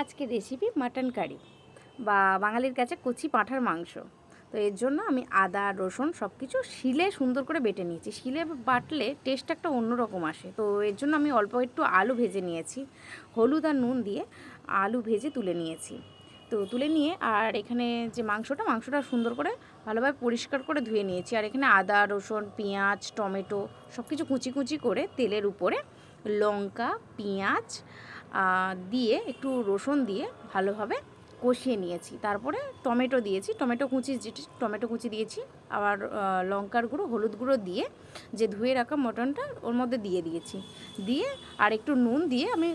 আজকের recipe mutton curry বা বাঙালির কাছে কচি পাঁঠার মাংস। তো এর জন্য আমি আদা রসুন সব কিছু শিলে সুন্দর করে বেটে নিয়েছি। শিলে বাটলে টেস্ট একটা অন্যরকম আসে। তো এর জন্য আমি অল্প একটু আলু ভেজে নিয়েছি, হলুদ আর নুন দিয়ে আলু ভেজে তুলে নিয়েছি। তো তুলে নিয়ে আর এখানে যে মাংসটা সুন্দর করে ভালোভাবে পরিষ্কার করে ধুয়ে নিয়েছি। আর এখানে আদা রসুন পেঁয়াজ টমেটো সব কিছু কুচি কুচি করে তেলের উপরে লঙ্কা পেঁয়াজ দিয়ে একটু রসুন দিয়ে ভালোভাবে কষিয়ে নিয়েছি। তারপরে টমেটো দিয়েছি, টমেটো কুচি দিয়েছি। আবার লঙ্কার গুঁড়ো হলুদ গুঁড়ো দিয়ে যে ধুয়ে রাখা মটনটা ওর মধ্যে দিয়ে দিয়েছি। দিয়ে আর একটু নুন দিয়ে আমি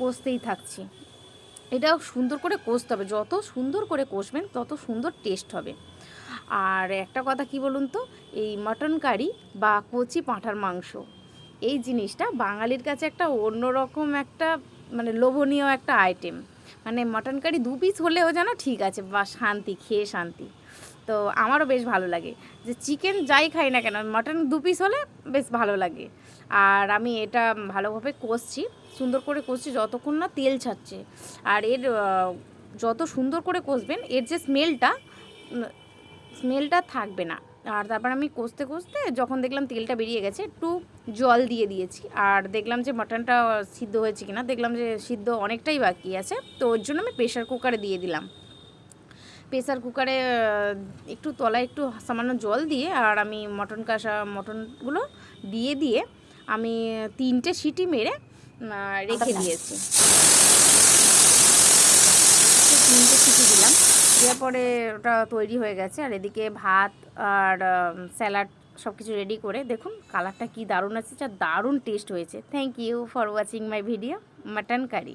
কষতেই থাকছি। এটাও সুন্দর করে কষতে হবে, যত সুন্দর করে কষবেন তত সুন্দর টেস্ট হবে। আর একটা কথা কি বলুন তো, এই মটন কারি বা কচি পাঁঠার মাংস এই জিনিসটা বাঙালির কাছে একটা অন্যরকম একটা মানে লোভনীয় একটা আইটেম। মানে মটন কারি 2 পিস হলেও যেন ঠিক আছে, বা শান্তি, খেয়ে শান্তি। তো আমারও বেশ ভালো লাগে যে চিকেন যাই খাই না কেন মটন 2 পিস হলে বেশ ভালো লাগে। আর আমি এটা ভালোভাবে কষছি, সুন্দর করে কষছি যতক্ষণ না তেল ছাড়ছে। আর এর যত সুন্দর করে কষবেন এর যে স্মেলটা থাকবে না। আর তারপর আমি কষতে কষতে যখন দেখলাম তেলটা বেরিয়ে গেছে, একটু জল দিয়ে দিয়েছি। আর দেখলাম যে মাটনটা সিদ্ধ হয়েছে কিনা, দেখলাম যে সিদ্ধ অনেকটাই বাকি আছে। তো ওর জন্য আমি প্রেশার কুকারে দিয়ে দিলাম। প্রেসার কুকারে একটু তলায় একটু সামান্য জল দিয়ে আর আমি মটনগুলো দিয়ে আমি 3টে সিটি মেরে রেখে দিয়েছি। 3টে সিটি দিলাম, দেওয়ার পরে ওটা তৈরি হয়ে গেছে। আর এদিকে ভাত আর স্যালাড সব কিছু রেডি করে দেখুন কালারটা কি দারুণ আছে, যা দারুণ টেস্ট হয়েছে। Thank you for watching my video mutton curry.